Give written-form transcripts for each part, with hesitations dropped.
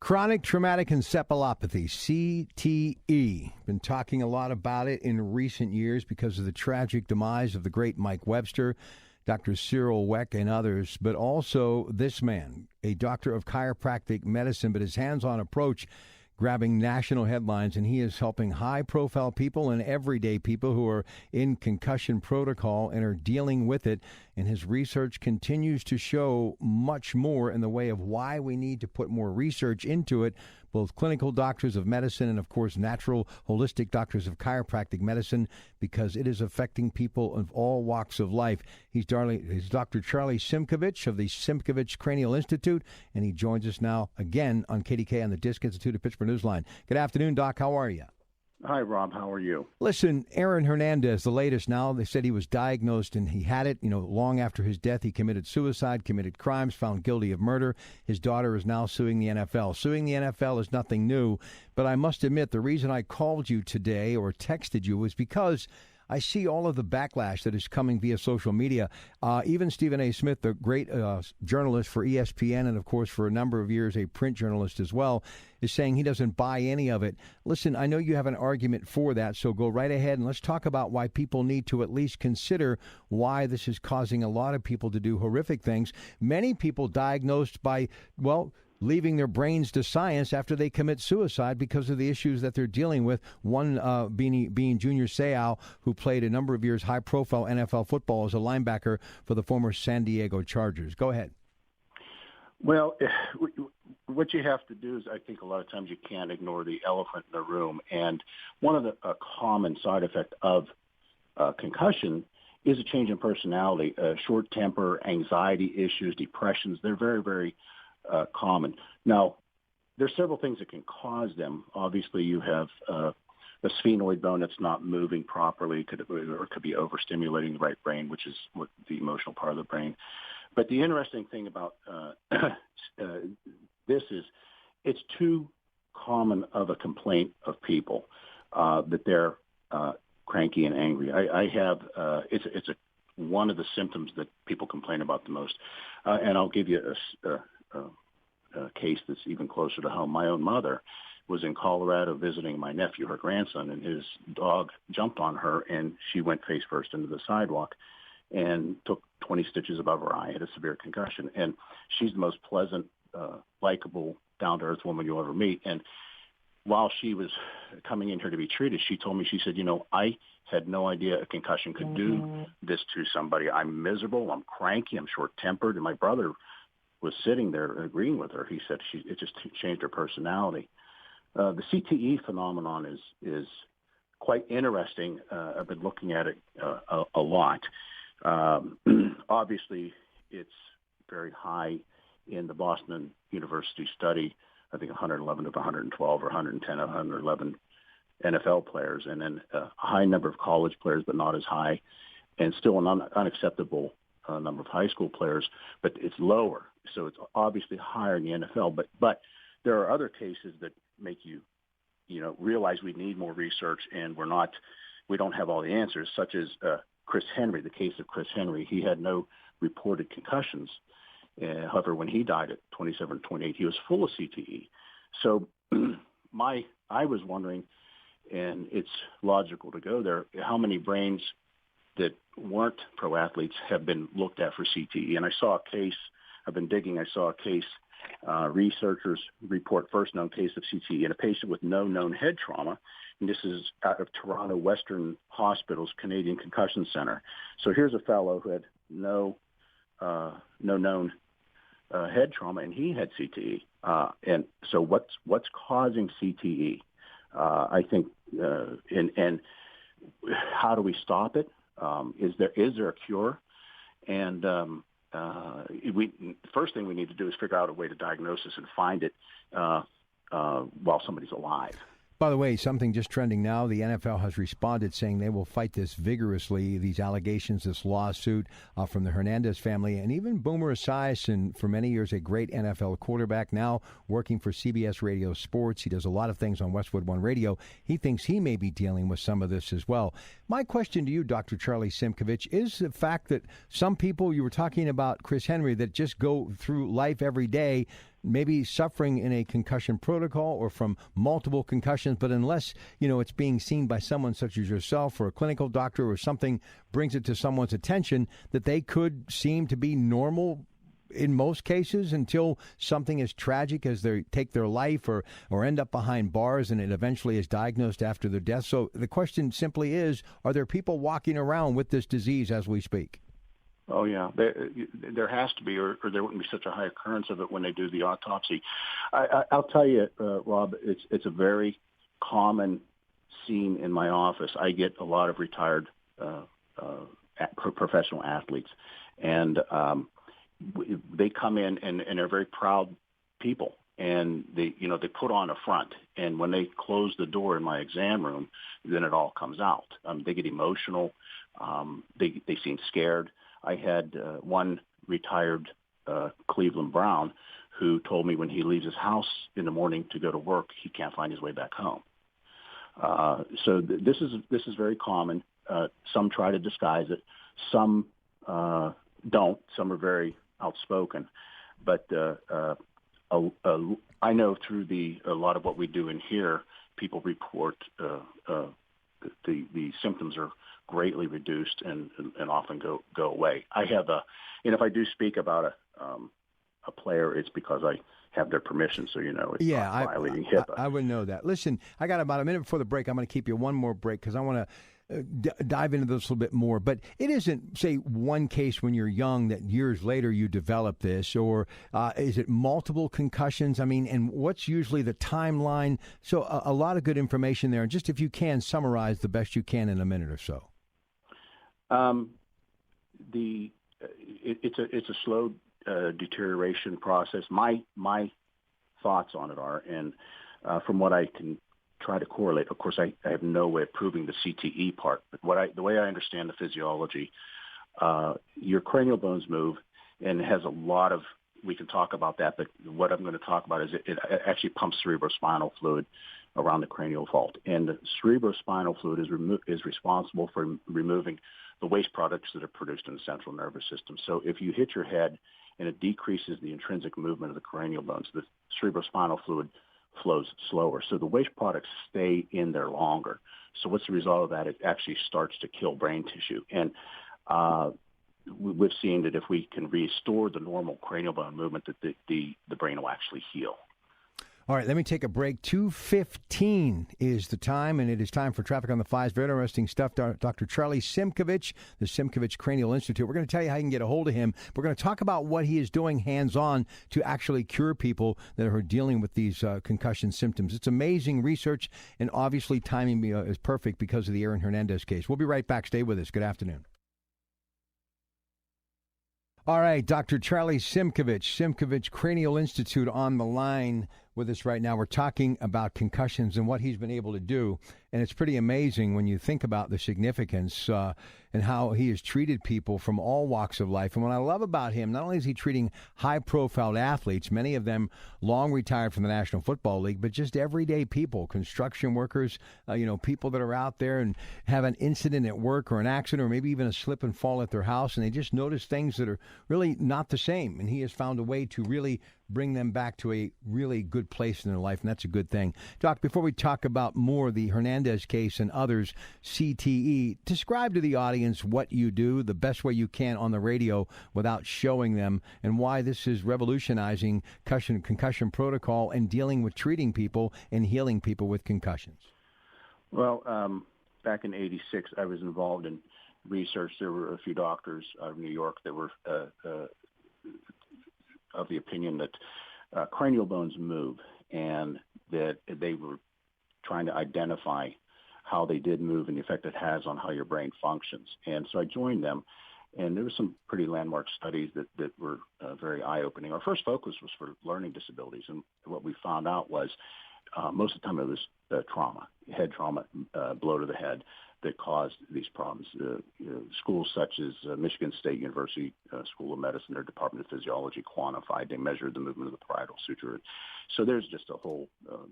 Chronic traumatic encephalopathy, CTE. Been talking a lot about it in recent years because of the tragic demise of the great Mike Webster, Dr. Cyril Weck, and others, but also this man, a doctor of chiropractic medicine, but his hands-on approach grabbing national headlines, and he is helping high-profile people and everyday people who are in concussion protocol and are dealing with it. And his research continues to show much more in the way of why we need to put more research into it, both clinical doctors of medicine and, of course, natural holistic doctors of chiropractic medicine, because it is affecting people of all walks of life. He's Dr. Charlie Simkovich of the Simkovich Cranial Institute, and he joins us now again on KDK on the Disc Institute of Pittsburgh Newsline. Good afternoon, Doc. How are you? Hi, Rob. How are you? Listen, Aaron Hernandez, the latest now, they said he was diagnosed and he had it, long after his death. He committed suicide, committed crimes, found guilty of murder. His daughter is now suing the NFL. Suing the NFL is nothing new, but I must admit the reason I called you today or texted you was because I see all of the backlash that is coming via social media. Even Stephen A. Smith, the great journalist for ESPN and, of course, for a number of years a print journalist as well, is saying he doesn't buy any of it. Listen, I know you have an argument for that, so go right ahead and let's talk about why people need to at least consider why this is causing a lot of people to do horrific things. Many people diagnosed by, leaving their brains to science after they commit suicide because of the issues that they're dealing with. One being Junior Seau, who played a number of years high-profile NFL football as a linebacker for the former San Diego Chargers. Go ahead. Well, what you have to do is I think a lot of times you can't ignore the elephant in the room. And one of the common side effect of concussion is a change in personality, short temper, anxiety issues, depressions. They're very, very common. Now, there's several things that can cause them. Obviously, you have a sphenoid bone that's not moving properly, or could be overstimulating the right brain, which is what the emotional part of the brain. But the interesting thing about this is it's too common of a complaint of people that they're cranky and angry. I have it's one of the symptoms that people complain about the most, and I'll give you a case that's even closer to home. My own mother was in Colorado visiting my nephew, her grandson, and his dog jumped on her, and she went face first into the sidewalk and took 20 stitches above her eye, had a severe concussion. And she's the most pleasant, likable, down-to-earth woman you'll ever meet. And while she was coming in here to be treated, she told me, she said, I had no idea a concussion could do this to somebody. I'm miserable, I'm cranky, I'm short-tempered, and my brother was sitting there agreeing with her. He said it just changed her personality. The CTE phenomenon is quite interesting. I've been looking at it a lot. Obviously, it's very high in the Boston University study. I think 111 of 112 or 110 of 111 NFL players, and then a high number of college players, but not as high, and still an unacceptable number of high school players, but it's lower. So it's obviously higher in the NFL. But there are other cases that make you, realize we need more research, and we don't have all the answers, such as Chris Henry, the case of Chris Henry. He had no reported concussions. However, when he died at 27, 28, he was full of CTE. So I was wondering, and it's logical to go there, how many brains that weren't pro athletes have been looked at for CTE. And I saw a case, I've been digging, I saw a case, researchers report first known case of CTE in a patient with no known head trauma. And this is out of Toronto Western Hospital's Canadian Concussion Center. So here's a fellow who had no known head trauma, and he had CTE. And so what's causing CTE? I think, and how do we stop it? Is there a cure? And the first thing we need to do is figure out a way to diagnose this and find it while somebody's alive. By the way, something just trending now, the NFL has responded saying they will fight this vigorously, these allegations, this lawsuit from the Hernandez family, and even Boomer Esiason, for many years a great NFL quarterback, now working for CBS Radio Sports. He does a lot of things on Westwood One Radio. He thinks he may be dealing with some of this as well. My question to you, Dr. Charlie Simkovich, is the fact that some people, you were talking about Chris Henry, that just go through life every day maybe suffering in a concussion protocol or from multiple concussions, but unless, it's being seen by someone such as yourself or a clinical doctor or something brings it to someone's attention, that they could seem to be normal in most cases until something as tragic as they take their life or end up behind bars and it eventually is diagnosed after their death. So the question simply is, are there people walking around with this disease as we speak? Oh, yeah. There has to be, or there wouldn't be such a high occurrence of it when they do the autopsy. I'll tell you, Rob, it's a very common scene in my office. I get a lot of retired professional athletes, and they come in and are very proud people, and they put on a front. And when they close the door in my exam room, then it all comes out. They get emotional. They seem scared. I had one retired Cleveland Brown who told me when he leaves his house in the morning to go to work, he can't find his way back home. So this is very common. Some try to disguise it. Some don't. Some are very outspoken. But I know through a lot of what we do in here, people report the symptoms are greatly reduced and often go away. I have if I do speak about a player, it's because I have their permission, so it's not violating HIPAA. I would know that. Listen, I got about a minute before the break. I'm going to keep you one more break because I want to dive into this a little bit more. But it isn't, say, one case when you're young that years later you develop this, or is it multiple concussions? I mean, and what's usually the timeline? So a lot of good information there. And just if you can summarize the best you can in a minute or so. It's a slow deterioration process. My thoughts on it are, and from what I can try to correlate, of course, I have no way of proving the CTE part, but the way I understand the physiology, your cranial bones move, and it has a lot of, we can talk about that, but what I'm going to talk about is it actually pumps cerebrospinal fluid around the cranial vault, and the cerebrospinal fluid is responsible for removing the waste products that are produced in the central nervous system. So if you hit your head and it decreases the intrinsic movement of the cranial bones, the cerebrospinal fluid flows slower. So the waste products stay in there longer. So what's the result of that? It actually starts to kill brain tissue. And we've seen that if we can restore the normal cranial bone movement, that the brain will actually heal. All right, let me take a break. 2:15 is the time, and it is time for Traffic on the Fives. Very interesting stuff. Dr. Charlie Simkovich, the Simkovich Cranial Institute. We're going to tell you how you can get a hold of him. We're going to talk about what he is doing hands-on to actually cure people that are dealing with these concussion symptoms. It's amazing research, and obviously timing is perfect because of the Aaron Hernandez case. We'll be right back. Stay with us. Good afternoon. All right, Dr. Charlie Simkovich Cranial Institute on the line with us right now. We're talking about concussions and what he's been able to do. And it's pretty amazing when you think about the significance and how he has treated people from all walks of life. And what I love about him, not only is he treating high-profile athletes, many of them long retired from the National Football League, but just everyday people, construction workers, people that are out there and have an incident at work or an accident or maybe even a slip and fall at their house, and they just notice things that are really not the same. And he has found a way to really bring them back to a really good place in their life, and that's a good thing. Doc, before we talk about more the Hernandez case and others, CTE, describe to the audience what you do the best way you can on the radio without showing them, and why this is revolutionizing concussion protocol and dealing with treating people and healing people with concussions. Well, back in '86, I was involved in research. There were a few doctors out of New York that were of the opinion that cranial bones move, and that they were trying to identify how they did move and the effect it has on how your brain functions. And so I joined them, and there were some pretty landmark studies that were very eye-opening. Our first focus was for learning disabilities, and what we found out was most of the time it was trauma, head trauma, blow to the head, that caused these problems. Schools such as Michigan State University School of Medicine, their Department of Physiology quantified, they measured the movement of the parietal suture. So there's just a whole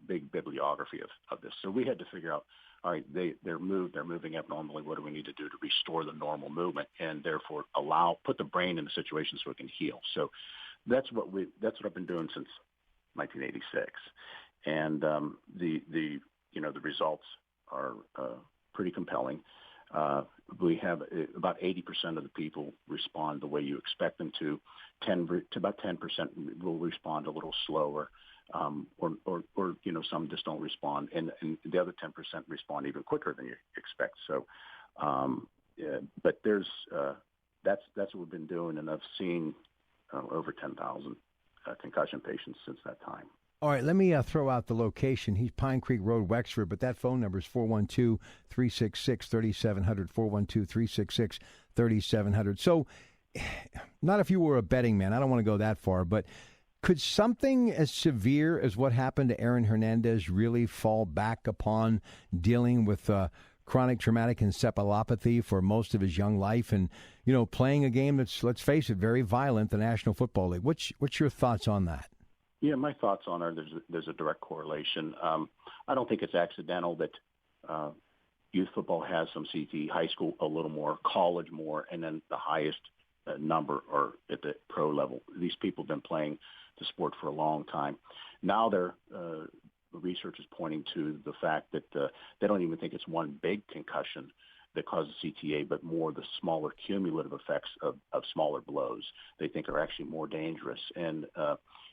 big bibliography of this. So we had to figure out, all right, they're moving abnormally. What do we need to do to restore the normal movement and therefore put the brain in a situation so it can heal? So that's what I've been doing since 1986, and the results are pretty compelling. We have about 80% of the people respond the way you expect them to. About 10% will respond a little slower, or some just don't respond, and the other 10% respond even quicker than you expect. So, but there's that's what we've been doing, and I've seen over 10,000 concussion patients since that time. All right, let me throw out the location. He's Pine Creek Road, Wexford, but that phone number is 412-366-3700, 412-366-3700. So, not if you were a betting man. I don't want to go that far, but could something as severe as what happened to Aaron Hernandez really fall back upon dealing with chronic traumatic encephalopathy for most of his young life and, playing a game that's, let's face it, very violent, the National Football League? What's your thoughts on that? Yeah, my thoughts on it, there's a direct correlation. I don't think it's accidental that youth football has some CTE, high school a little more, college more, and then the highest number are at the pro level. These people have been playing the sport for a long time. Now the research is pointing to the fact that they don't even think it's one big concussion that causes CTE, but more the smaller cumulative effects of smaller blows they think are actually more dangerous. And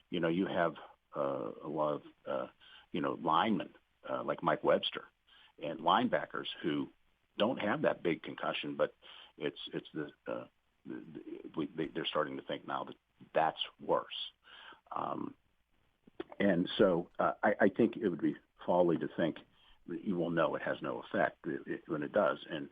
you have a lot of, linemen like Mike Webster and linebackers who don't have that big concussion, but they're starting to think now that that's worse. And so I think it would be folly to think that you will know it has no effect when it does. And,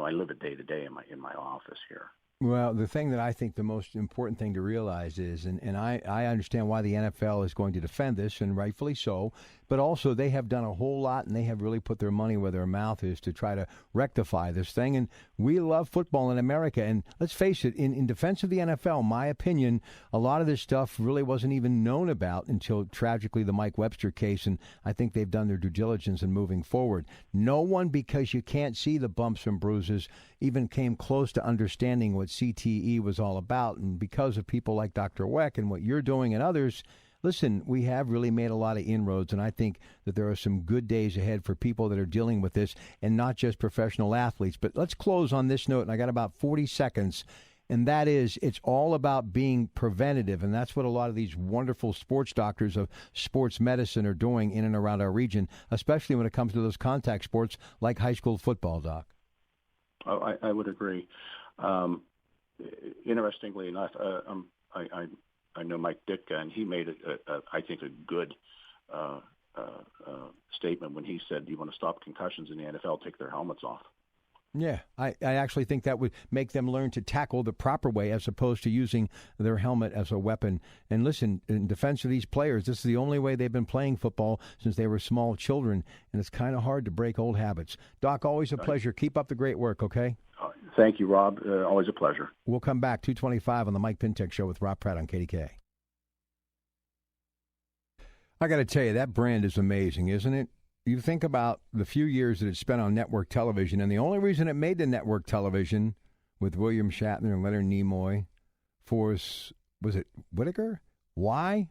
I live it day to day in my office here. Well, the thing that I think the most important thing to realize is, and I understand why the NFL is going to defend this, and rightfully so, but also they have done a whole lot, and they have really put their money where their mouth is to try to rectify this thing. And we love football in America. And let's face it, in defense of the NFL, my opinion, a lot of this stuff really wasn't even known about until, tragically, the Mike Webster case. And I think they've done their due diligence in moving forward. No one, because you can't see the bumps and bruises, even came close to understanding what CTE was all about. And because of people like Dr. Weck and what you're doing and others, listen, we have really made a lot of inroads, and I think that there are some good days ahead for people that are dealing with this, and not just professional athletes. But let's close on this note, and I got about 40 seconds, and that is, it's all about being preventative, and that's what a lot of these wonderful sports doctors of sports medicine are doing in and around our region, especially when it comes to those contact sports like high school football, Doc. Oh, I would agree. Interestingly enough, I know Mike Ditka, and he made I think a good statement when he said, "You want to stop concussions in the NFL? Take their helmets off." Yeah, I actually think that would make them learn to tackle the proper way as opposed to using their helmet as a weapon. And listen, in defense of these players, this is the only way they've been playing football since they were small children, and it's kind of hard to break old habits. Doc, always a pleasure. Keep up the great work, okay? Thank you, Rob. Always a pleasure. We'll come back, 2:25 on the Mike Pintek Show with Rob Pratt on KDK. I got to tell you, that brand is amazing, isn't it? You think about the few years that it spent on network television, and the only reason it made the network television with William Shatner and Leonard Nimoy, was it Whitaker? Why?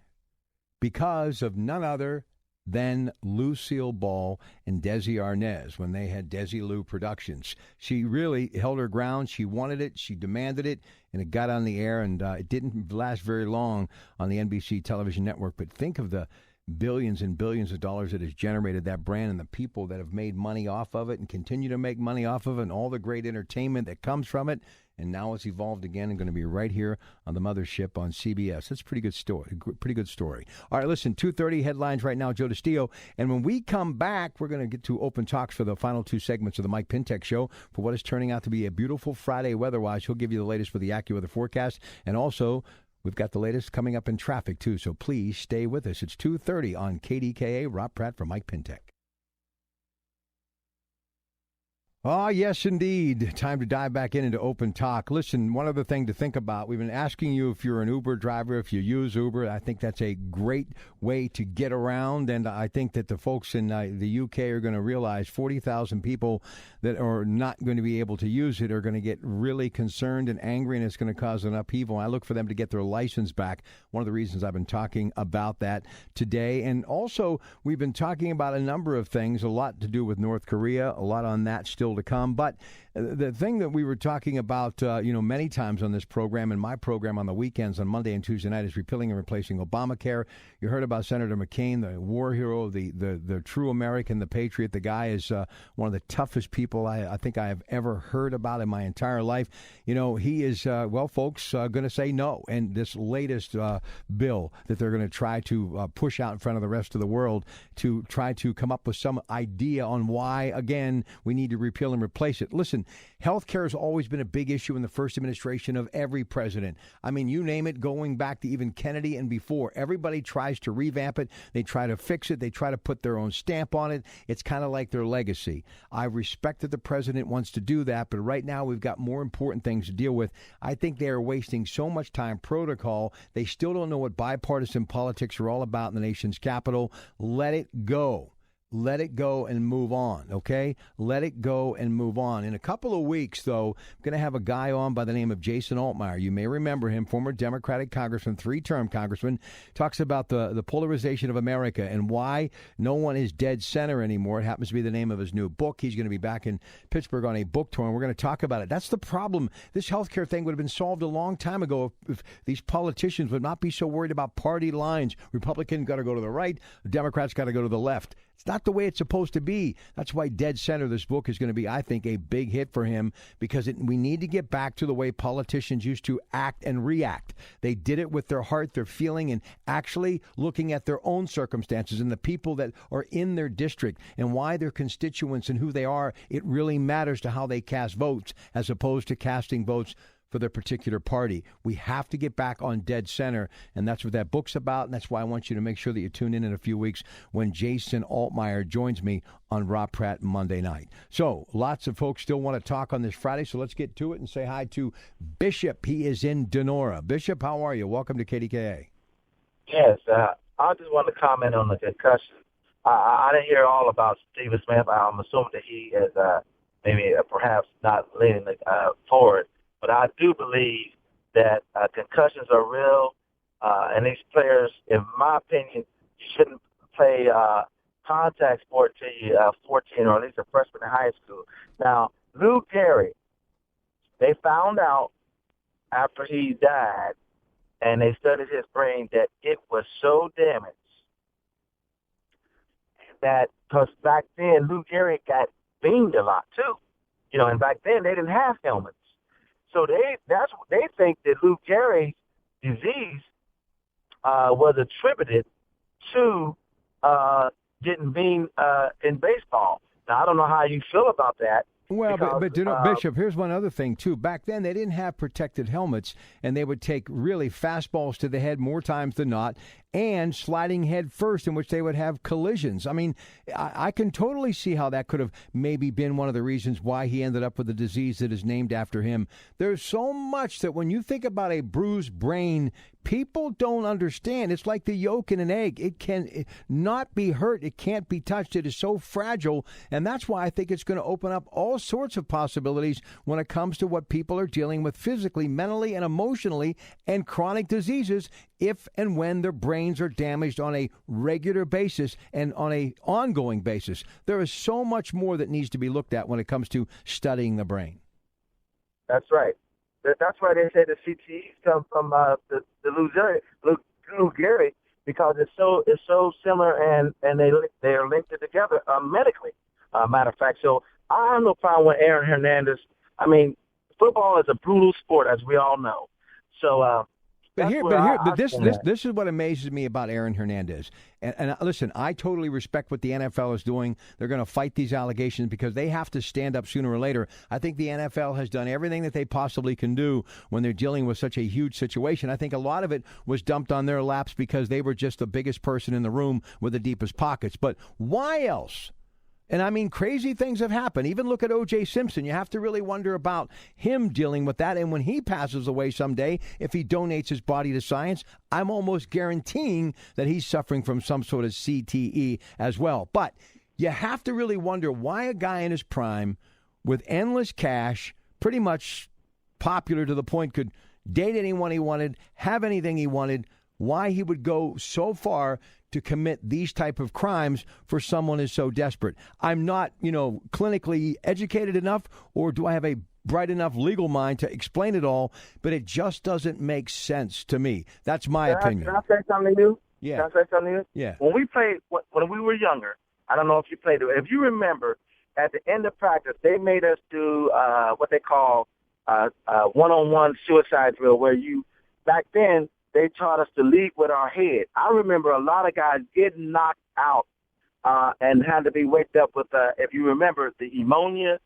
Because of none other than Lucille Ball and Desi Arnaz when they had Desi Lou Productions. She really held her ground. She wanted it. She demanded it, and it got on the air, and it didn't last very long on the NBC television network. But think of the billions and billions of dollars that has generated that brand and the people that have made money off of it and continue to make money off of it and all the great entertainment that comes from it. And now it's evolved again and going to be right here on the mothership on CBS. That's a pretty good story. Pretty good story. All right, listen, 2:30 headlines right now, Joe DiStio. And when we come back, we're going to get to open talks for the final two segments of the Mike Pintek Show for what is turning out to be a beautiful Friday weather-wise. He'll give you the latest for the AccuWeather forecast. And also, we've got the latest coming up in traffic, too. So please stay with us. It's 2:30 on KDKA. Rob Pratt for Mike Pintek. Oh, yes, indeed. Time to dive back into open talk. Listen, one other thing to think about. We've been asking you if you're an Uber driver, if you use Uber. I think that's a great way to get around. And I think that the folks in the UK are going to realize 40,000 people that are not going to be able to use it are going to get really concerned and angry, and it's going to cause an upheaval. I look for them to get their license back. One of the reasons I've been talking about that today. And also, we've been talking about a number of things, a lot to do with North Korea, a lot on that still to come. But the thing that we were talking about, many times on this program and my program on the weekends on Monday and Tuesday night is repealing and replacing Obamacare. You heard about Senator McCain, the war hero, the true American, the patriot. The guy is one of the toughest people I think I have ever heard about in my entire life. He is, folks, going to say no. And this latest bill that they're going to try to push out in front of the rest of the world to try to come up with some idea on why, again, we need to repeal and replace it. Listen, health care has always been a big issue in the first administration of every president. I mean, you name it, going back to even Kennedy and before. Everybody tries to revamp it. They try to fix it. They try to put their own stamp on it. It's kind of like their legacy. I respect that the president wants to do that, but right now we've got more important things to deal with. I think they are wasting so much time protocol. They still don't know what bipartisan politics are all about in the nation's capital. Let it go. Let it go and move on, okay? Let it go and move on. In a couple of weeks, though, I'm going to have a guy on by the name of Jason Altmaier. You may remember him, former Democratic congressman, three-term congressman, talks about the polarization of America and why no one is dead center anymore. It happens to be the name of his new book. He's going to be back in Pittsburgh on a book tour, and we're going to talk about it. That's the problem. This health care thing would have been solved a long time ago if these politicians would not be so worried about party lines. Republicans got to go to the right. Democrats got to go to the left. It's not the way it's supposed to be. That's why Dead Center, this book, is going to be, I think, a big hit for him because we need to get back to the way politicians used to act and react. They did it with their heart, their feeling, and actually looking at their own circumstances and the people that are in their district and why their constituents and who they are. It really matters to how they cast votes as opposed to casting votes for their particular party. We have to get back on Dead Center, and that's what that book's about, and that's why I want you to make sure that you tune in a few weeks when Jason Altmaier joins me on Rob Pratt Monday night. So, lots of folks still want to talk on this Friday, so let's get to it and say hi to Bishop. He is in Denora. Bishop, how are you? Welcome to KDKA. Yes, I just want to comment on the concussion. I didn't hear all about Stephen Smith. I'm assuming that he is maybe perhaps not leaning forward. But I do believe that concussions are real, and these players, in my opinion, shouldn't play contact sport till you're 14 or at least a freshman in high school. Now, Lou Gehrig, they found out after he died, and they studied his brain, that it was so damaged that, because back then Lou Gehrig got beamed a lot too, and back then they didn't have helmets. So they think that Lou Gehrig's disease was attributed to getting beamed in baseball. Now, I don't know how you feel about that. Well, but Bishop, here's one other thing, too. Back then, they didn't have protected helmets, and they would take really fastballs to the head more times than not, and sliding head first, in which they would have collisions. I mean, I can totally see how that could have maybe been one of the reasons why he ended up with a disease that is named after him. There's so much that when you think about a bruised brain, people don't understand. It's like the yolk in an egg. It can not be hurt. It can't be touched. It is so fragile, and that's why I think it's going to open up all sorts of possibilities when it comes to what people are dealing with physically, mentally, and emotionally, and chronic diseases if and when their brains are damaged on a regular basis and on a ongoing basis. There is so much more that needs to be looked at when it comes to studying the brain. That's right. That's why they say the CTE come from the Lou Gehrig, because it's so similar and they are linked together medically. Matter of fact, so I have no problem with Aaron Hernandez. I mean, football is a brutal sport, as we all know. So. But this is what amazes me about Aaron Hernandez. And listen, I totally respect what the NFL is doing. They're going to fight these allegations because they have to stand up sooner or later. I think the NFL has done everything that they possibly can do when they're dealing with such a huge situation. I think a lot of it was dumped on their laps because they were just the biggest person in the room with the deepest pockets. But why else And I mean, crazy things have happened. Even look at O.J. Simpson. You have to really wonder about him dealing with that. And when he passes away someday, if he donates his body to science, I'm almost guaranteeing that he's suffering from some sort of CTE as well. But you have to really wonder why a guy in his prime with endless cash, pretty much popular to the point could date anyone he wanted, have anything he wanted, why he would go so far to commit these type of crimes for someone who's so desperate. I'm not, clinically educated enough, or do I have a bright enough legal mind to explain it all, but it just doesn't make sense to me. That's my opinion. Can I say something to you? Yeah. Can I say something to you? Yeah. When we were younger, I don't know if you played it. If you remember, at the end of practice, they made us do what they call one-on-one suicide drill, where back then, they taught us to lead with our head. I remember a lot of guys getting knocked out and had to be waked up with, if you remember, the ammonia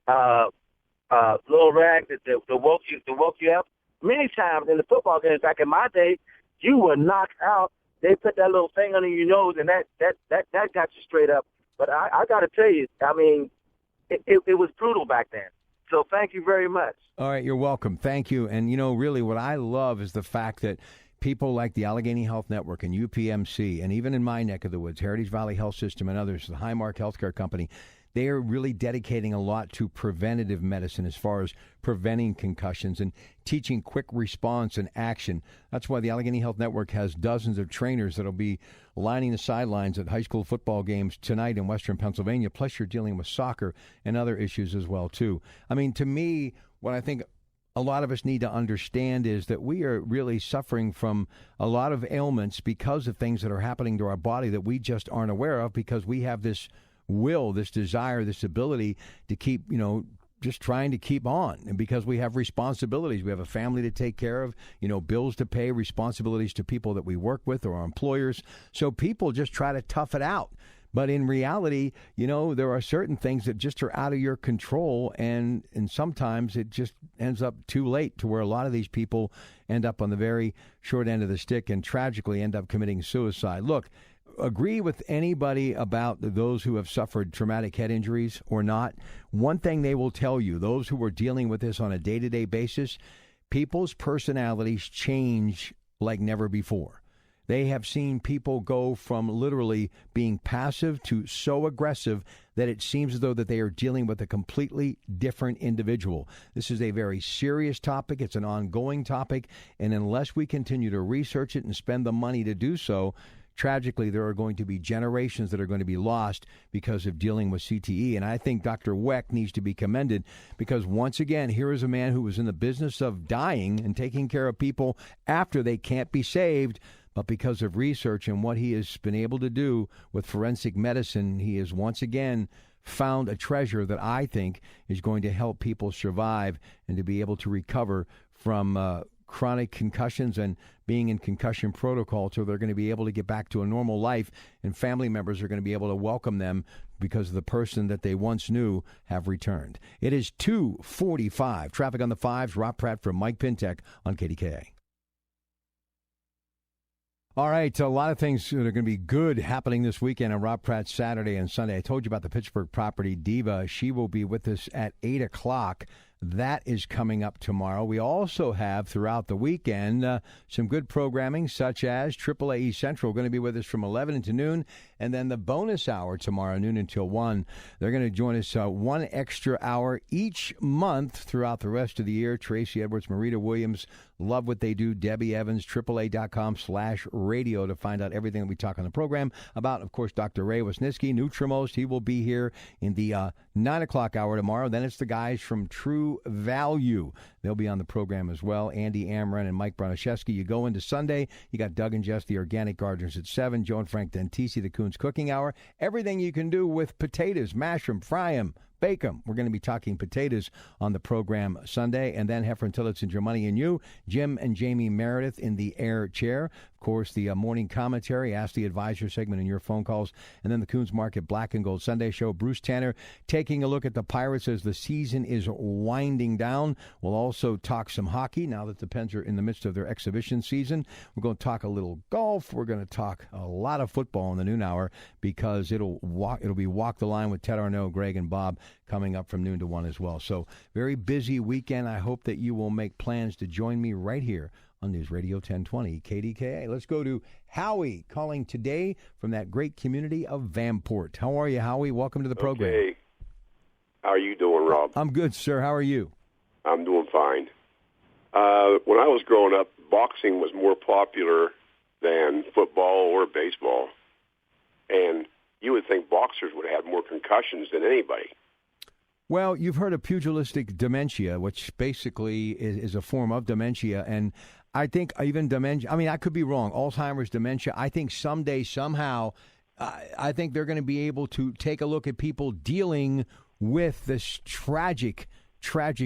little rag that woke you up. Many times in the football games back in my day, you were knocked out. They put that little thing under your nose, and that got you straight up. But I got to tell you, I mean, it was brutal back then. So thank you very much. All right, you're welcome. Thank you. And, really what I love is the fact that people like the Allegheny Health Network and UPMC, and even in my neck of the woods, Heritage Valley Health System and others, the Highmark Healthcare Company, they are really dedicating a lot to preventative medicine as far as preventing concussions and teaching quick response and action. That's why the Allegheny Health Network has dozens of trainers that will be lining the sidelines at high school football games tonight in Western Pennsylvania. Plus, you're dealing with soccer and other issues as well, too. I mean, to me, what I think a lot of us need to understand is that we are really suffering from a lot of ailments because of things that are happening to our body that we just aren't aware of, because we have this will, this desire, this ability to keep, just trying to keep on. And because we have responsibilities, we have a family to take care of, bills to pay, responsibilities to people that we work with or our employers. So people just try to tough it out. But in reality, there are certain things that just are out of your control, and sometimes it just ends up too late, to where a lot of these people end up on the very short end of the stick and tragically end up committing suicide. Look, agree with anybody about those who have suffered traumatic head injuries or not. One thing they will tell you, those who are dealing with this on a day-to-day basis, people's personalities change like never before. They have seen people go from literally being passive to so aggressive that it seems as though that they are dealing with a completely different individual. This is a very serious topic. It's an ongoing topic. And unless we continue to research it and spend the money to do so, tragically, there are going to be generations that are going to be lost because of dealing with CTE. And I think Dr. Weck needs to be commended, because once again, here is a man who was in the business of dying and taking care of people after they can't be saved. But because of research and what he has been able to do with forensic medicine, he has once again found a treasure that I think is going to help people survive and to be able to recover from chronic concussions and being in concussion protocol, so they're going to be able to get back to a normal life, and family members are going to be able to welcome them because the person that they once knew have returned. It is 2:45. Traffic on the fives. Rob Pratt from Mike Pintek on KDKA. All right, a lot of things that are going to be good happening this weekend on Rob Pratt Saturday and Sunday. I told you about the Pittsburgh property diva. She will be with us at 8 o'clock. That is coming up tomorrow. We also have throughout the weekend some good programming, such as AAA Central going to be with us from 11 to noon, and then the bonus hour tomorrow, noon until 1. They're going to join us one extra hour each month throughout the rest of the year. Tracy Edwards, Marita Williams, love what they do. Debbie Evans, AAA.com/radio to find out everything that we talk on the program about. Of course, Dr. Ray Wisniewski, Nutrimost. He will be here in the 9 o'clock hour tomorrow. Then it's the guys from True Value. They'll be on the program as well. Andy Amron and Mike Broniszewski. You go into Sunday, you got Doug and Jess, the Organic Gardeners, at 7. Joe and Frank Dentisi, the Coons Cooking Hour. Everything you can do with potatoes. Mash them, fry them, bake them. We're going to be talking potatoes on the program Sunday, and then Heffron Tillotson, Your Money and You, Jim and Jamie Meredith in the air chair. Of course, the morning commentary, Ask the Advisor segment and your phone calls, and then the Coons Market Black and Gold Sunday show. Bruce Tanner taking a look at the Pirates as the season is winding down. We'll also talk some hockey now that the Pens are in the midst of their exhibition season. We're going to talk a little golf. We're going to talk a lot of football in the noon hour because it'll be Walk the Line with Ted Arnaud, Greg, and Bob coming up from noon to 1 as well. So very busy weekend. I hope that you will make plans to join me right here on News Radio 1020 KDKA. Let's go to Howie calling today from that great community of Vanport. How are you, Howie? Welcome to the program. Okay. How are you doing, Rob? I'm good, sir. How are you? I'm doing fine. When I was growing up, boxing was more popular than football or baseball. And you would think boxers would have more concussions than anybody. Well, you've heard of pugilistic dementia, which basically is a form of dementia. And I think even dementia, I mean, I could be wrong, Alzheimer's, dementia, I think someday, somehow, I think they're going to be able to take a look at people dealing with this tragic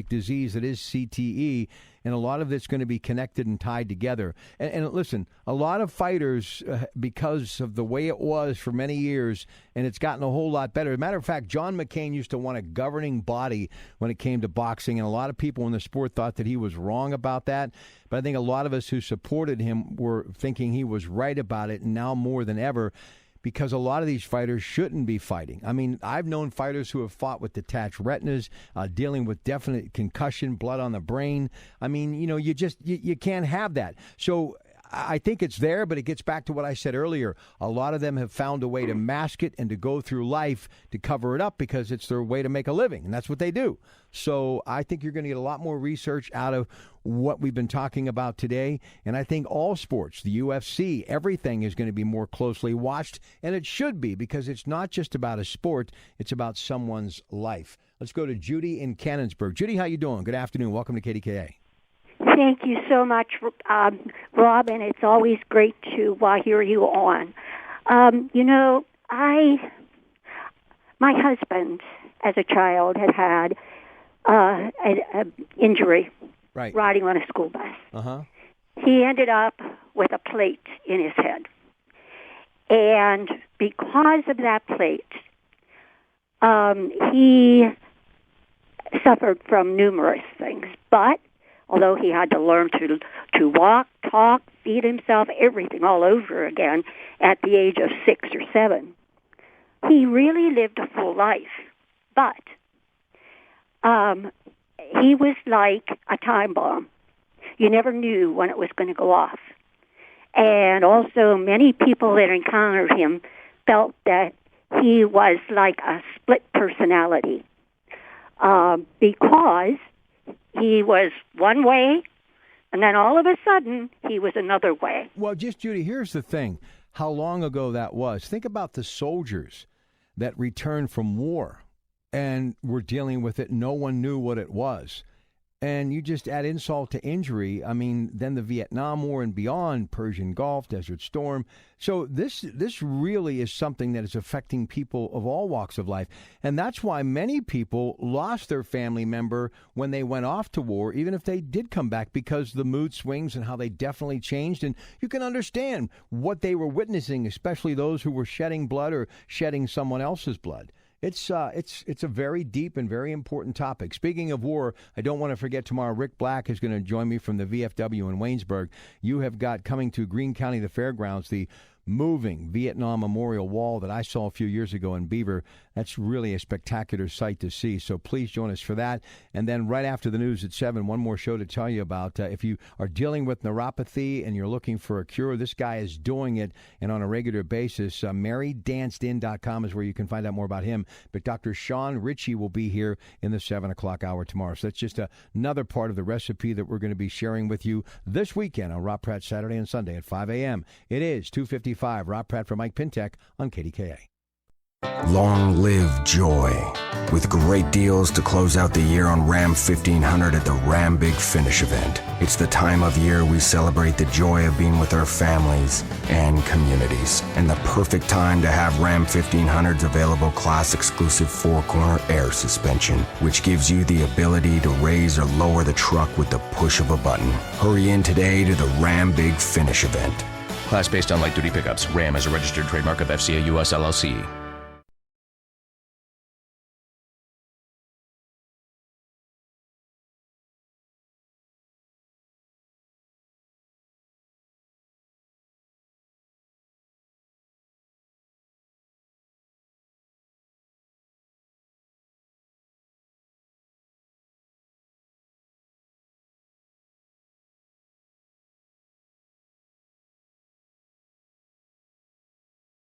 disease that is CTE, and a lot of it's going to be connected and tied together. And listen, a lot of fighters, because of the way it was for many years, and it's gotten a whole lot better. As a matter of fact, John McCain used to want a governing body when it came to boxing, and a lot of people in the sport thought that he was wrong about that. But I think a lot of us who supported him were thinking he was right about it, and now more than ever, because a lot of these fighters shouldn't be fighting. I mean, I've known fighters who have fought with detached retinas, dealing with definite concussion, blood on the brain. I mean, you can't have that. So I think it's there, but it gets back to what I said earlier. A lot of them have found a way to mask it and to go through life to cover it up because it's their way to make a living, and that's what they do. So I think you're going to get a lot more research out of what we've been talking about today, and I think all sports, the UFC, everything is going to be more closely watched, and it should be because it's not just about a sport, it's about someone's life. Let's go to Judy in Canonsburg. Judy, how you doing? Good afternoon. Welcome to KDKA. Thank you so much, Rob, and it's always great to hear you on. My husband, as a child, had an injury riding on a school bus. Uh-huh. He ended up with a plate in his head. And because of that plate, he suffered from numerous things. But although he had to learn to walk, talk, feed himself, everything all over again at the age of 6 or 7, he really lived a full life. But he was like a time bomb. You never knew when it was going to go off. And also many people that encountered him felt that he was like a split personality because he was one way, and then all of a sudden, he was another way. Well, Judy, here's the thing. How long ago that was. Think about the soldiers that returned from war and were dealing with it. No one knew what it was. And you just add insult to injury. I mean, then the Vietnam War and beyond, Persian Gulf, Desert Storm. So this really is something that is affecting people of all walks of life. And that's why many people lost their family member when they went off to war, even if they did come back, because the mood swings and how they definitely changed. And you can understand what they were witnessing, especially those who were shedding blood or shedding someone else's blood. It's a very deep and very important topic. Speaking of war, I don't want to forget tomorrow, Rick Black is going to join me from the VFW in Waynesburg. You have got coming to Greene County, the fairgrounds, the moving Vietnam Memorial Wall that I saw a few years ago in Beaver. That's really a spectacular sight to see. So please join us for that. And then right after the news at 7, one more show to tell you about. If you are dealing with neuropathy and you're looking for a cure, this guy is doing it and on a regular basis. MaryDancedIn.com is where you can find out more about him. But Dr. Sean Ritchie will be here in the 7 o'clock hour tomorrow. So that's just another part of the recipe that we're going to be sharing with you this weekend on Rob Pratt Saturday and Sunday at 5 a.m. It is 2:55. Rob Pratt for Mike Pintek on KDKA. Long live joy. With great deals to close out the year on Ram 1500 at the Ram Big Finish event. It's the time of year we celebrate the joy of being with our families and communities. And the perfect time to have Ram 1500's available class-exclusive 4-corner air suspension, which gives you the ability to raise or lower the truck with the push of a button. Hurry in today to the Ram Big Finish event. Class based on light-duty pickups. Ram is a registered trademark of FCA US LLC.